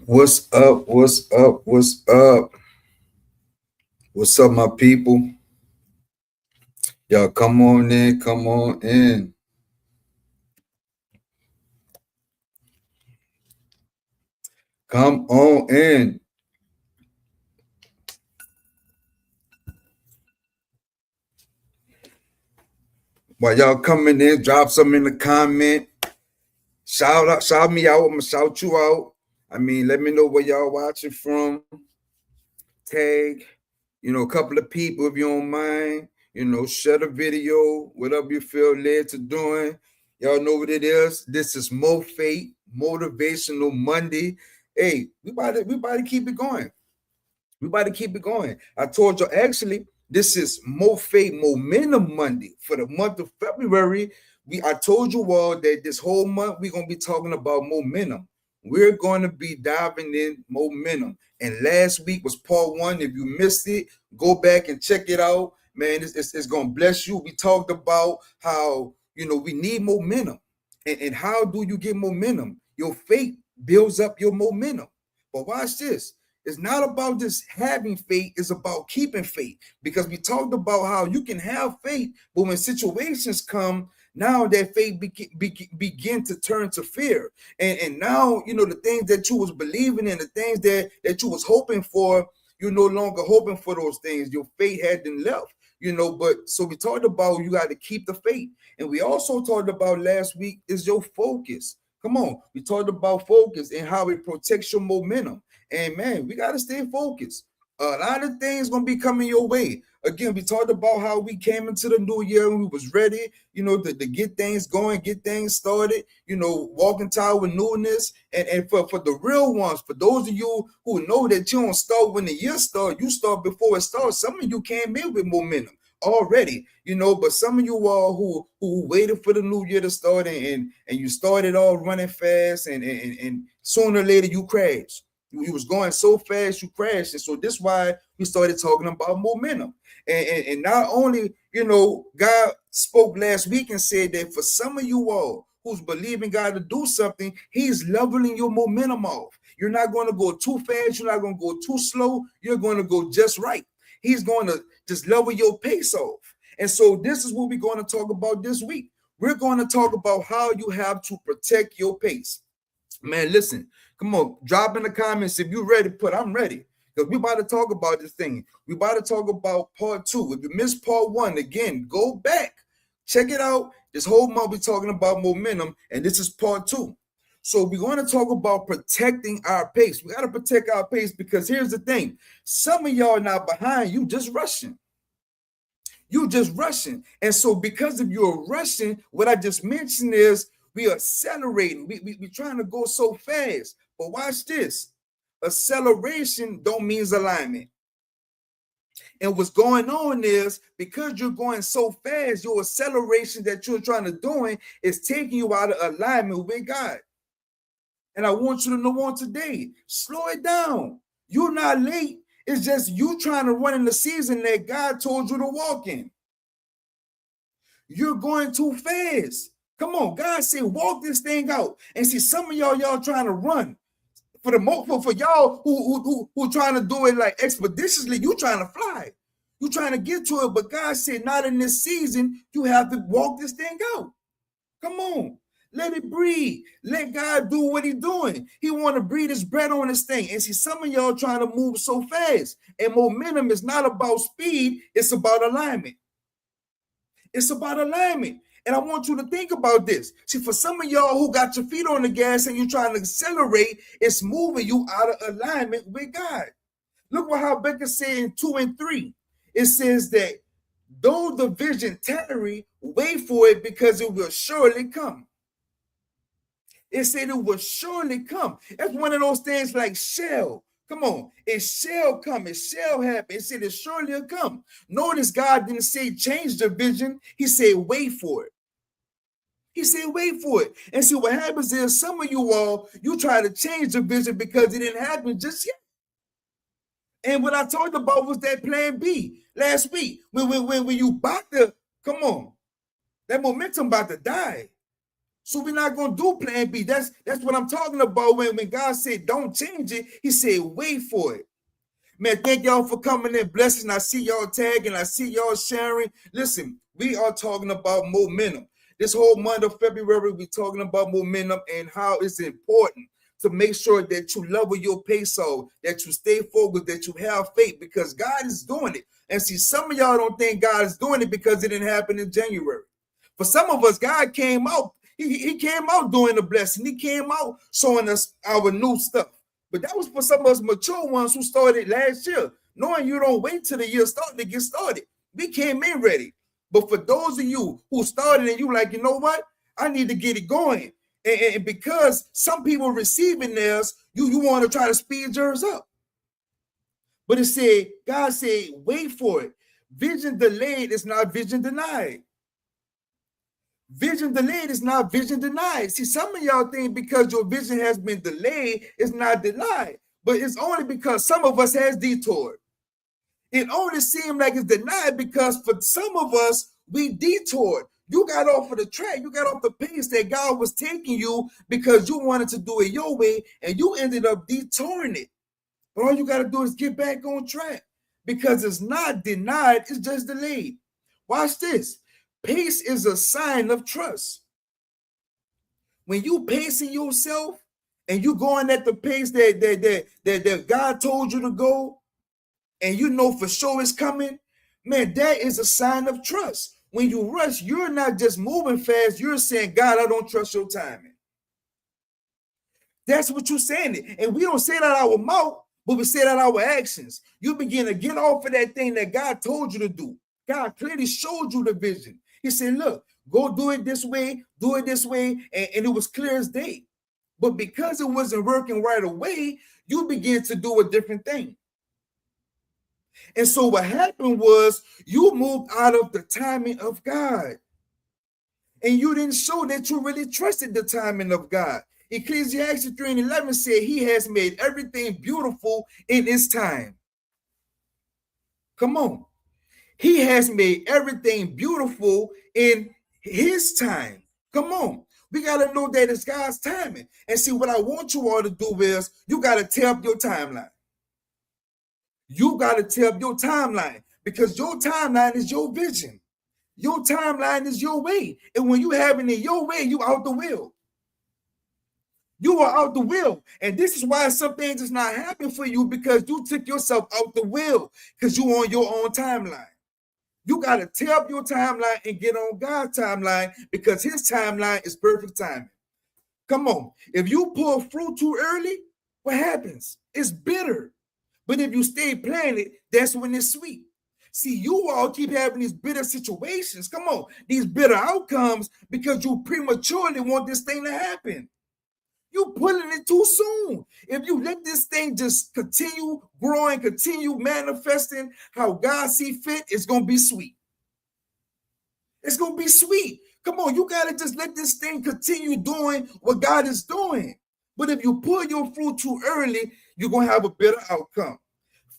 What's up? What's up? What's up? What's up, my people? Y'all come on in, come on in. Come on in. While y'all coming in, drop something in the comment. Shout me out. I'm gonna shout you out. I mean, let me know where y'all watching from. Tag, a couple of people if you don't mind. Share the video, whatever you feel led to doing. Y'all know what it is. This is MOF8th, Motivational Monday. Hey, we about to keep it going. We about to keep it going. I told you actually, this is MOF8th Momentum Monday for the month of February. I told you all that this whole month we're gonna be talking about momentum. We're going to be diving in momentum. And last week was part one. If you missed it, go back and check it out. Man, it's gonna bless you. We talked about how we need momentum. And how do you get momentum? Your faith builds up your momentum. But watch this. It's not about just having faith, it's about keeping faith. Because we talked about how you can have faith, but when situations come, now that faith begin to turn to fear. And now, the things that you was believing in, the things that you was hoping for, you're no longer hoping for those things. Your faith had been left. But so we talked about you got to keep the faith. And we also talked about last week is your focus. Come on, we talked about focus and how it protects your momentum. And man, we got to stay focused. A lot of things gonna be coming your way. Again, we talked about how we came into the new year and we was ready, to get things going, get things started, walking toward with newness. And for the real ones, for those of you who know that you don't start when the year starts, you start before it starts. Some of you came in with momentum already, but some of you all who waited for the new year to start and you started all running fast and sooner or later you crashed. You was going so fast you crashed. And so this is why we started talking about momentum. And not only, God spoke last week and said that for some of you all who's believing God to do something, he's leveling your momentum off. You're not going to go too fast. You're not going to go too slow. You're going to go just right. He's going to just level your pace off. And so this is what we're going to talk about this week. We're going to talk about how you have to protect your pace. Man, listen, come on, drop in the comments if you're ready. I'm ready. Because we about to talk about this thing. We about to talk about part two. If you missed part one, again, go back. Check it out. This whole month we're talking about momentum, and this is part two. So we're going to talk about protecting our pace. We got to protect our pace because here's the thing. Some of y'all not behind, you just rushing. You just rushing. And so because of your rushing, what I just mentioned is we are accelerating. We trying to go so fast. But watch this. Acceleration don't mean alignment. And what's going on is because you're going so fast, your acceleration that you're trying to do is taking you out of alignment with God. And I want you to know on today, slow it down. You're not late. It's just you trying to run in the season that God told you to walk in. You're going too fast. Come on, God said, walk this thing out. And see, some of y'all trying to run. For y'all who trying to do it like expeditiously, you trying to fly. You trying to get to it, but God said, not in this season. You have to walk this thing out. Come on. Let it breathe. Let God do what he's doing. He want to breathe his breath on this thing. And see, some of y'all trying to move so fast. And momentum is not about speed. It's about alignment. It's about alignment. And I want you to think about this. See, for some of y'all who got your feet on the gas and you're trying to accelerate, it's moving you out of alignment with God. Look what Habakkuk said in 2 and 3. It says that though the vision tarry, wait for it because it will surely come. It said it will surely come. That's one of those things like shall. Come on, it shall come, it shall happen. It said it surely will come. Notice God didn't say change the vision. He said wait for it. He said wait for it. And see what happens is some of you all, you try to change the vision because it didn't happen just yet. And what I talked about was that plan B last week. When you about to, come on, that momentum about to die. So we're not going to do plan B. That's what I'm talking about. When God said don't change it, he said wait for it. Man, thank y'all for coming in. Blessings. I see y'all tagging. I see y'all sharing. Listen, we are talking about momentum. This whole month of February, we're talking about momentum and how it's important to make sure that you level your pace off, that you stay focused, that you have faith, because God is doing it. And see, some of y'all don't think God is doing it because it didn't happen in January. For some of us, God came out. He came out doing the blessing. He came out showing us our new stuff. But that was for some of us mature ones who started last year, knowing you don't wait till the year started to get started. We came in ready. But for those of you who started and you like, you know what? I need to get it going. And because some people receiving theirs, you want to try to speed yours up. But it said, God said, wait for it. Vision delayed is not vision denied. Vision delayed is not vision denied. See, some of y'all think because your vision has been delayed, it's not denied. But it's only because some of us has detoured. It only seemed like it's denied because for some of us, we detoured. You got off of the track. You got off the pace that God was taking you because you wanted to do it your way, and you ended up detouring it. But all you got to do is get back on track because it's not denied. It's just delayed. Watch this. Pace is a sign of trust. When you pacing yourself and you going at the pace that God told you to go, and you know for sure it's coming, man, that is a sign of trust. When you rush, you're not just moving fast. You're saying, God, I don't trust your timing. That's what you're saying. And we don't say that out our mouth, but we say that our actions. You begin to get off of that thing that God told you to do. God clearly showed you the vision. He said, look, go do it this way, and it was clear as day. But because it wasn't working right away, you begin to do a different thing. And so what happened was you moved out of the timing of God. And you didn't show that you really trusted the timing of God. Ecclesiastes 3:11 said he has made everything beautiful in his time. Come on. He has made everything beautiful in his time. Come on. We got to know that it's God's timing. And see, what I want you all to do is you got to tear up your timeline. You got to tear up your timeline because your timeline is your vision. Your timeline is your way. And when you having it your way, you out the will. You are out the will. And this is why some things is not happening for you because you took yourself out the will because you on your own timeline. You got to tear up your timeline and get on God's timeline because his timeline is perfect timing. Come on. If you pull fruit too early, what happens? It's bitter. But if you stay planted, that's when it's sweet. See, you all keep having these bitter situations. Come on. These bitter outcomes because you prematurely want this thing to happen. You pulling it too soon. If you let this thing just continue growing, continue manifesting how God see fit, it's going to be sweet. It's going to be sweet. Come on, you got to just let this thing continue doing what God is doing. But if you pull your fruit too early, you're going to have a bitter outcome.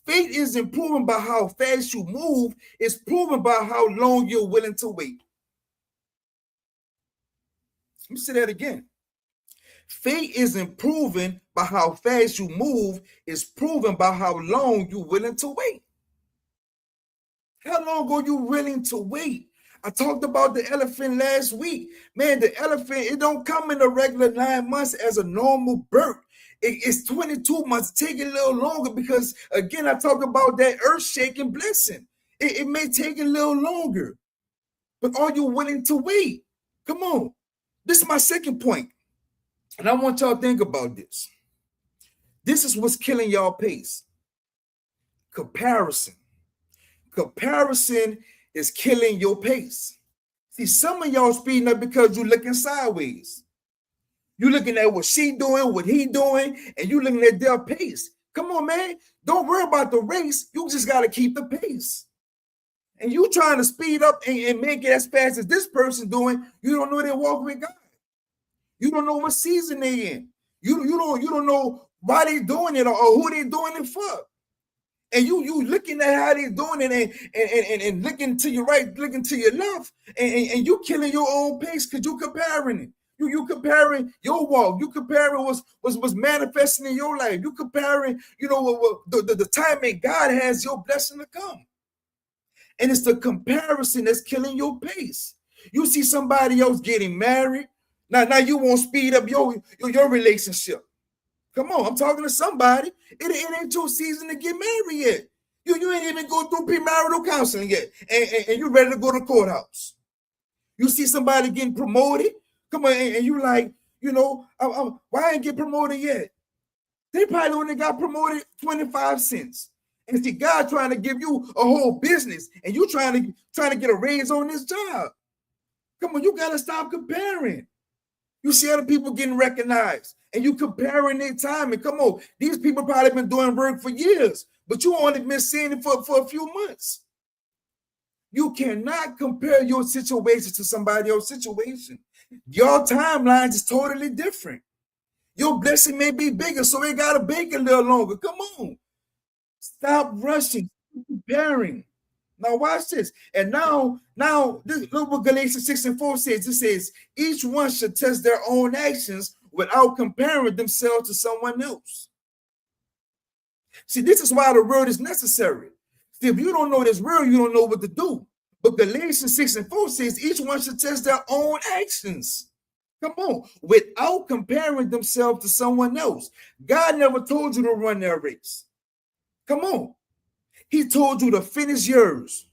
Faith isn't proven by how fast you move. It's proven by how long you're willing to wait. Let me say that again. Faith isn't proven by how fast you move. It's proven by how long you're willing to wait. How long are you willing to wait? I talked about the elephant last week. Man, the elephant, it don't come in a regular 9 months as a normal birth. It's 22 months, take it a little longer because, again, I talk about that earth-shaking blessing. It may take a little longer, but are you willing to wait? Come on. This is my second point. And I want y'all to think about this. This is what's killing y'all pace. Comparison. Comparison is killing your pace. See, some of y'all speeding up because you're looking sideways. You're looking at what she doing, what he doing, and you looking at their pace. Come on, man. Don't worry about the race. You just got to keep the pace. And you trying to speed up and make it as fast as this person doing, you don't know they're walking with God. You don't know what season they in. You don't know why they doing it or who they doing it for. And you looking at how they doing it and looking to your right, looking to your left, and you killing your own pace because you comparing it. You comparing your walk. You comparing what's manifesting in your life. You comparing, the timing God has your blessing to come. And it's the comparison that's killing your pace. You see somebody else getting married. Now you won't speed up your relationship. Come on, I'm talking to somebody. It ain't your season to get married yet. You ain't even go through premarital counseling yet, and you ready to go to the courthouse. You see somebody getting promoted. Come on, and you like, why I ain't get promoted yet? They probably only got promoted 25 cents. And see, God trying to give you a whole business, and you trying to get a raise on this job. Come on, you gotta stop comparing. You see other people getting recognized, and you comparing their time. And come on, these people probably been doing work for years, but you only been seeing it for a few months. You cannot compare your situation to somebody else's situation. Your timeline is totally different. Your blessing may be bigger, so it got to bake a little longer. Come on. Stop rushing, comparing. Now watch this. And now this look what Galatians 6:4 says. It says, each one should test their own actions without comparing themselves to someone else. See, this is why the word is necessary. See, if you don't know this word, you don't know what to do. But Galatians 6:4 says each one should test their own actions. Come on, without comparing themselves to someone else. God never told you to run their race. Come on. He told you to finish yours.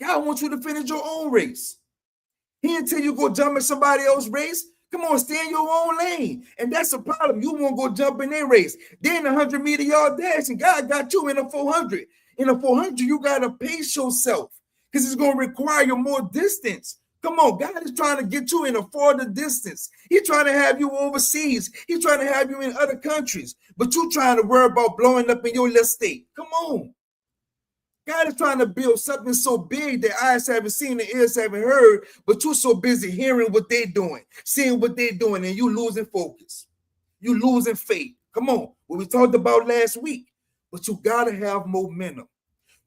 God wants you to finish your own race. He didn't tell you go jump in somebody else's race. Come on, stay in your own lane. And that's the problem. You won't go jump in their race. Then a 100-meter yard dash, and God got you in a 400. In a 400, you got to pace yourself because it's going to require more distance. Come on, God is trying to get you in a farther distance. He's trying to have you overseas. He's trying to have you in other countries. But you're trying to worry about blowing up in your little state. Come on. God is trying to build something so big that eyes haven't seen and ears haven't heard, but you're so busy hearing what they're doing, seeing what they're doing, and you losing focus. You losing faith. Come on. What we talked about last week. But you got to have momentum.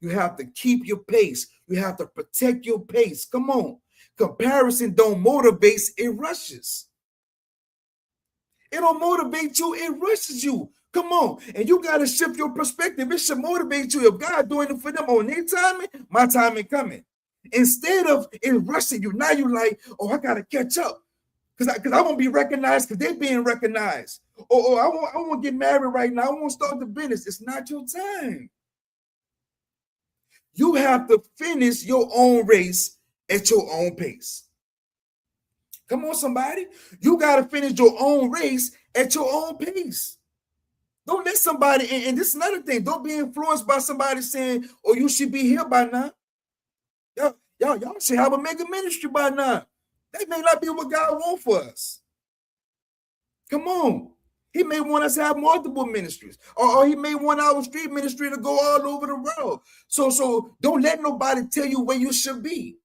You have to keep your pace. You have to protect your pace. Come on. Comparison don't motivate, it rushes. It don't motivate you, it rushes you. Come on. And you got to shift your perspective. It should motivate you. If God doing it for them on their timing, my timing coming. Instead of it rushing you, now you're like, oh, I got to catch up. Because I won't be recognized because they're being recognized. Or I won't get married right now. I won't start the business. It's not your time. You have to finish your own race at your own pace. Come on, somebody. You got to finish your own race at your own pace. Don't let somebody, and this is another thing, don't be influenced by somebody saying, oh, you should be here by now. Y'all should have a mega ministry by now. That may not be what God wants for us. Come on. He may want us to have multiple ministries, or he may want our street ministry to go all over the world. So don't let nobody tell you where you should be.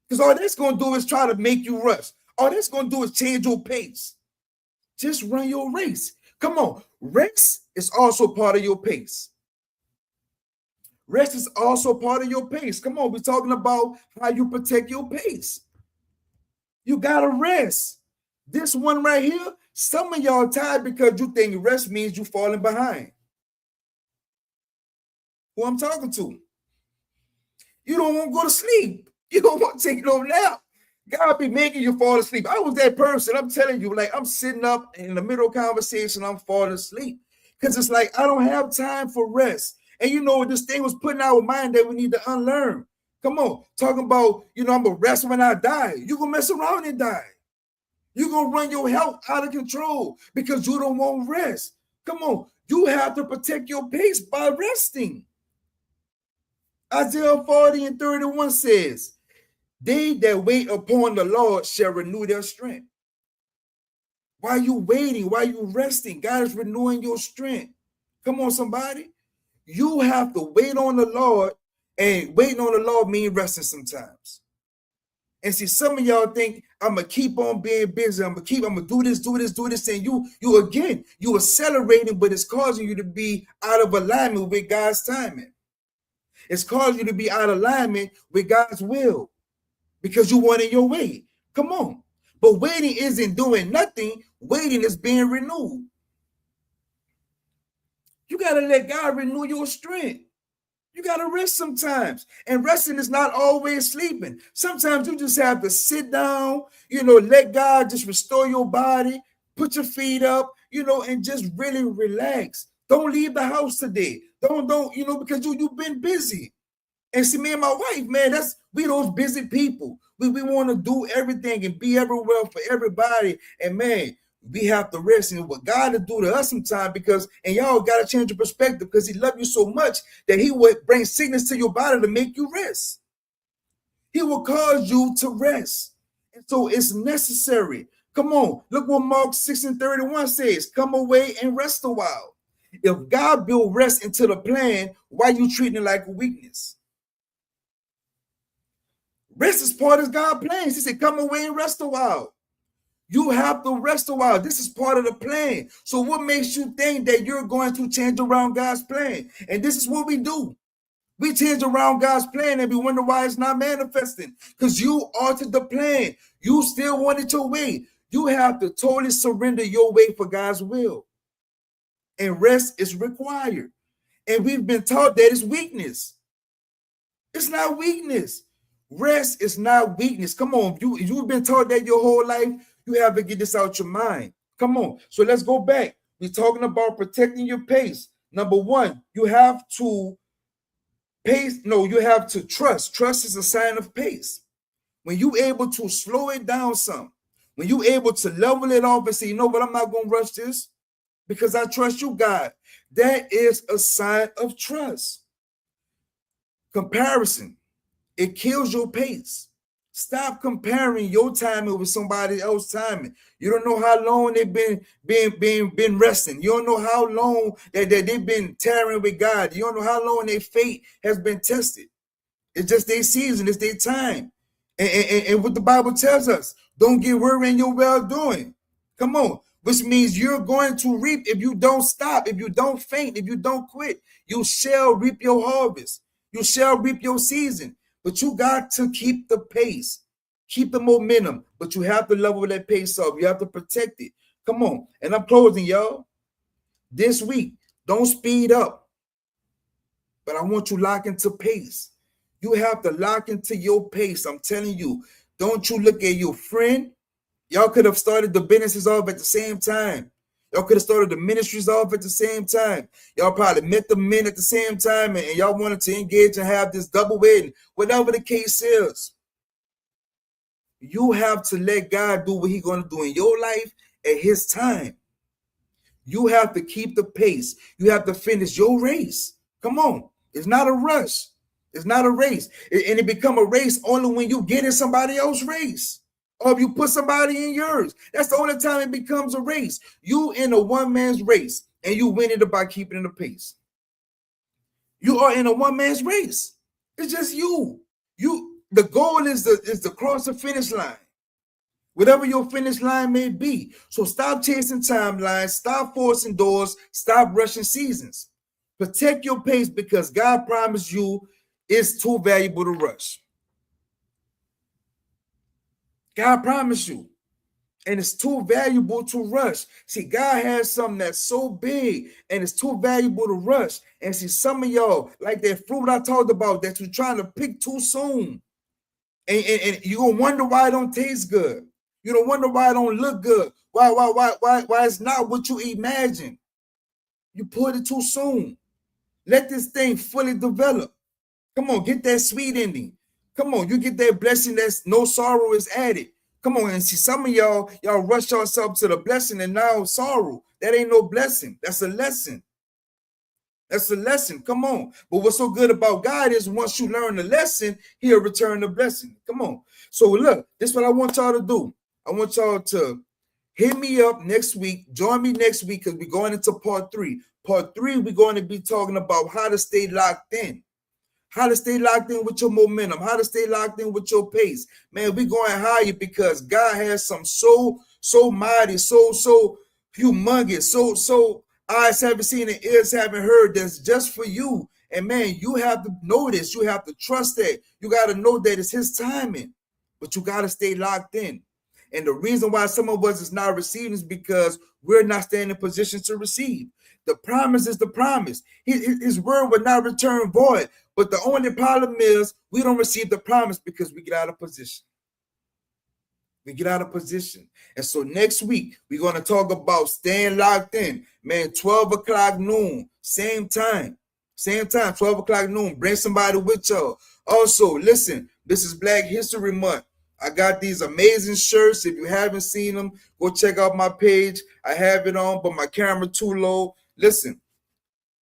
Because all that's going to do is try to make you rush. All that's going to do is change your pace. Just run your race. Come on. Rest is also part of your pace. Rest is also part of your pace. Come on. We're talking about how you protect your pace. You got to rest. This one right here, some of y'all tired because you think rest means you falling behind. Who I'm talking to? You don't want to go to sleep. You don't want to take no nap. God be making you fall asleep. I was that person. I'm telling you, like I'm sitting up in the middle of conversation, I'm falling asleep. Because it's like I don't have time for rest. And you know what this thing was putting our mind that we need to unlearn. Come on, talking about, I'm gonna rest when I die. You're gonna mess around and die. You're gonna run your health out of control because you don't want rest. Come on, you have to protect your pace by resting. Isaiah 40:31 says, they that wait upon the Lord shall renew their strength. While you waiting, while you resting, God is renewing your strength. Come on, somebody. You have to wait on the Lord, and waiting on the Lord means resting sometimes. And see, some of y'all think I'm gonna keep on being busy. I'm gonna do this, and you accelerating, but it's causing you to be out of alignment with God's timing. It's causing you to be out of alignment with God's will because you want it your way. Come on. But waiting isn't doing nothing. Waiting is being renewed. You got to let God renew your strength. You got to rest sometimes. And resting is not always sleeping. Sometimes you just have to sit down, let God just restore your body, put your feet up, and just really relax. Don't leave the house today. Don't, because you've been busy. And see, me and my wife, man, we those busy people. We want to do everything and be everywhere for everybody. And man, we have to rest and what God to do to us sometimes and y'all got to change your perspective because he loved you so much that he would bring sickness to your body to make you rest. He will cause you to rest. And so it's necessary. Come on, look what Mark 6:31 says. Come away and rest a while. If God built rest into the plan, why are you treating it like a weakness? Rest is part of God's plans. He said, come away and rest a while. You have to rest a while. This is part of the plan. So what makes you think that you're going to change around God's plan? And this is what we do. We change around God's plan and we wonder why it's not manifesting. Because you altered the plan. You still wanted to wait. You have to totally surrender your way for God's will. And rest is required. And we've been taught that it's weakness. It's not weakness. Rest is not weakness. Come on. You've been taught that your whole life. You have to get this out your mind. Come on. So let's go back. We're talking about protecting your pace. Number one, you have to pace. No, you have to trust. Trust is a sign of pace. When you're able to slow it down some, when you're able to level it off and say, you know what, I'm not going to rush this because I trust you, God. That is a sign of trust. Comparison. It kills your pace. Stop comparing your timing with somebody else's timing. You don't know how long they've been resting. You don't know how long that they've been tearing with God. You don't know how long their faith has been tested. It's just their season. It's their time. And what the Bible tells us, don't get worried in your well-doing. Come on. Which means you're going to reap if you don't stop, if you don't faint, if you don't quit. You shall reap your harvest. You shall reap your season. But you got to keep the pace, keep the momentum, but you have to level that pace up. You have to protect it. Come on. And I'm closing, y'all. This week, don't speed up, but I want you lock into pace. You have to lock into your pace. I'm telling you, don't you look at your friend. Y'all could have started the businesses off at the same time. Y'all could have started the ministries off at the same time. Y'all probably met the men at the same time and y'all wanted to engage and have this double wedding, whatever the case is. You have to let God do what he's going to do in your life at his time. You have to keep the pace. You have to finish your race. Come on. It's not a rush. It's not a race. And it become a race only when you get in somebody else's race. Or if you put somebody in yours. That's the only time it becomes a race. You in a one-man's race and you win it by keeping the pace. You are in a one-man's race. It's just you. The goal is to cross the finish line. Whatever your finish line may be. So stop chasing timelines, stop forcing doors, stop rushing seasons. Protect your pace because God promised you it's too valuable to rush. God promised you. And it's too valuable to rush. See, God has something that's so big and it's too valuable to rush. And see, some of y'all, like that fruit I talked about that you're trying to pick too soon. And you're going to wonder why it don't taste good. You don't wonder why it don't look good. Why it's not what you imagine. You put it too soon. Let this thing fully develop. Come on, get that sweet ending. Come on, you get that blessing that's no sorrow is added. Come on, and see some of y'all rush yourself to the blessing and now sorrow. That ain't no blessing. That's a lesson. That's a lesson. Come on. But what's so good about God is once you learn the lesson, he'll return the blessing. Come on. So look, this is what I want y'all to do. I want y'all to hit me up next week. Join me next week because we're going into part 3. Part 3, we're going to be talking about how to stay locked in. How to stay locked in with your momentum. How to stay locked in with your pace. Man, we're going higher because God has some so mighty, so humongous, so eyes haven't seen and ears haven't heard that's just for you. And man, you have to know this. You have to trust that. You got to know that it's his timing. But you got to stay locked in. And the reason why some of us is not receiving is because we're not staying in position to receive. The promise is the promise. His word will not return void. But the only problem is we don't receive the promise because we get out of position. We get out of position. And so next week, we're going to talk about staying locked in. Man, 12 o'clock noon, same time, 12 o'clock noon. Bring somebody with y'all. Also, listen, this is Black History Month. I got these amazing shirts. If you haven't seen them, go check out my page. I have it on, but my camera too low. Listen,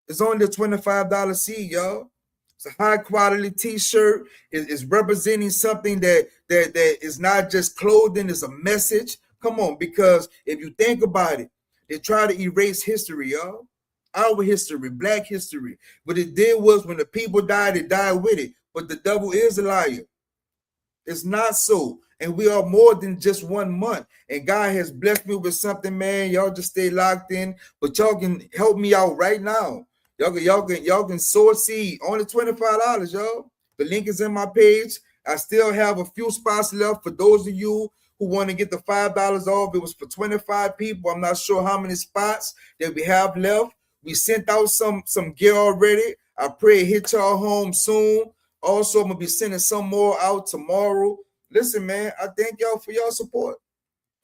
it's only a $25 seed, y'all. It's a high quality t-shirt. It's representing something that is not just clothing, it's a message. Come on, because if you think about it, they try to erase history, y'all. Our history, Black history. What it did was when the people died, they died with it. But the devil is a liar. It's not so. And we are more than just 1 month. And God has blessed me with something, man. Y'all just stay locked in. But y'all can help me out right now. Y'all can sow a seed. Only $25, y'all. The link is in my page. I still have a few spots left for those of you who want to get the $5 off. It was for 25 people. I'm not sure how many spots that we have left. We sent out some gear already. I pray it hit y'all home soon. Also, I'm gonna be sending some more out tomorrow. Listen, man, I thank y'all for your support.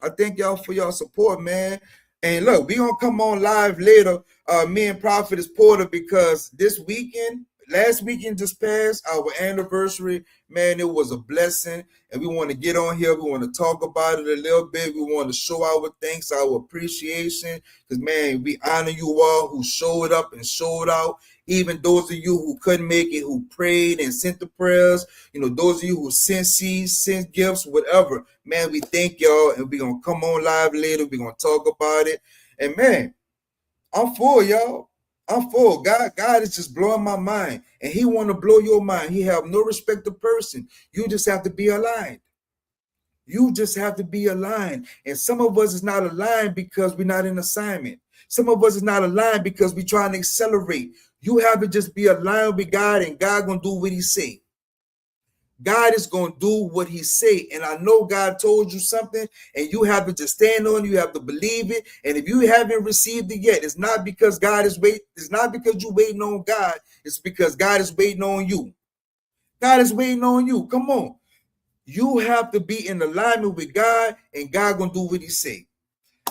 I thank y'all for your support, man. And look, we gonna come on live later, me and Prophetess Porter, because this weekend, last weekend just passed, our anniversary, man, it was a blessing. And we want to get on here. We want to talk about it a little bit. We want to show our thanks, our appreciation. Because, man, we honor you all who showed up and showed out. Even those of you who couldn't make it, who prayed and sent the prayers, those of you who sent seeds, sent gifts, whatever, man, we thank y'all, and we're going to come on live later. We're going to talk about it. And, man, I'm full, y'all. I'm full. God is just blowing my mind, and he want to blow your mind. He have no respect to person. You just have to be aligned. You just have to be aligned. And some of us is not aligned because we're not in assignment. Some of us is not aligned because we're trying to accelerate. You have to just be aligned with God, and God gonna do what he say. God is gonna do what he say. And I know God told you something, and you have to just stand on it. You have to believe it. And if you haven't received it yet, it's not because God is waiting. It's not because you're waiting on God. It's because God is waiting on you. God is waiting on you. Come on. You have to be in alignment with God, and God gonna do what he say.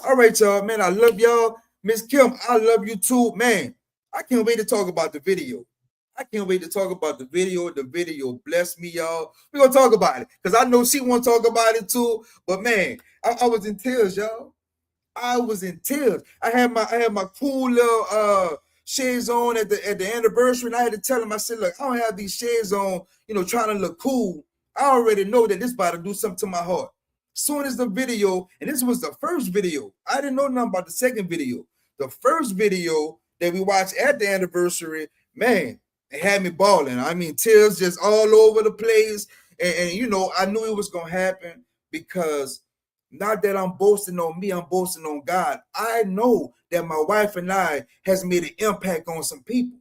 All right, y'all, man. I love y'all. Miss Kim, I love you too, man. I can't wait to talk about the video. I can't wait to talk about the video. The video blessed me, y'all. We're gonna talk about it because I know she want to talk about it too. But man, I was in tears, y'all. I was in tears. I had my cool little shades on at the anniversary, and I had to tell him, I said, look, I don't have these shades on, trying to look cool. I already know that this about to do something to my heart. Soon as the video, and this was the first video, I didn't know nothing about the second video. The first video that we watched at the anniversary, man, it had me balling. I mean, tears just all over the place. And I knew it was going to happen because not that I'm boasting on me, I'm boasting on God. I know that my wife and I has made an impact on some people.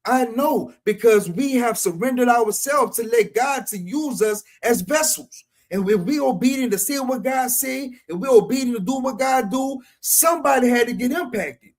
I know because we have surrendered ourselves to let God to use us as vessels. And if we're obedient to say what God say, and we're obedient to do what God do, somebody had to get impacted.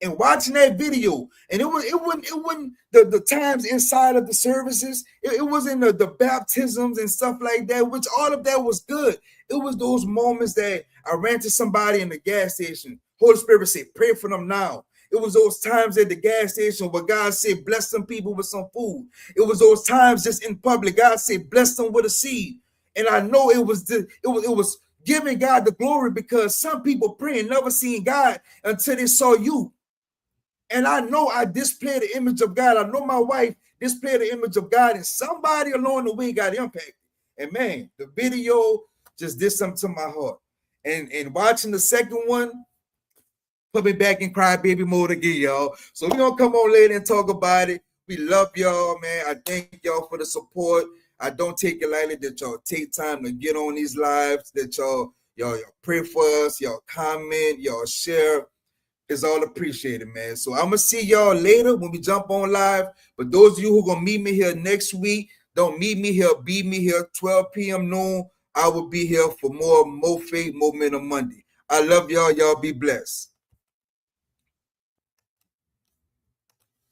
And watching that video, and it wasn't the times inside of the services, it wasn't the baptisms and stuff like that, which all of that was good. It was those moments that I ran to somebody in the gas station. Holy Spirit said, pray for them now. It was those times at the gas station where God said, bless some people with some food. It was those times just in public. God said, bless them with a seed. And I know it was giving God the glory because some people pray and never seen God until they saw you. And I know I displayed the image of God. I know my wife displayed the image of God, and somebody along the way got impacted. And man, the video just did something to my heart. And watching the second one, put me back in crybaby mode again, y'all. So we're gonna come on later and talk about it. We love y'all, man. I thank y'all for the support. I don't take it lightly that y'all take time to get on these lives, that y'all pray for us, y'all comment, y'all share. It's all appreciated, man. So I'm gonna see y'all later when we jump on live. But those of you who gonna meet me here next week, don't meet me here, be me here 12 p.m. noon. I will be here for more MOF8th Momentum Monday. I love y'all. Y'all be blessed.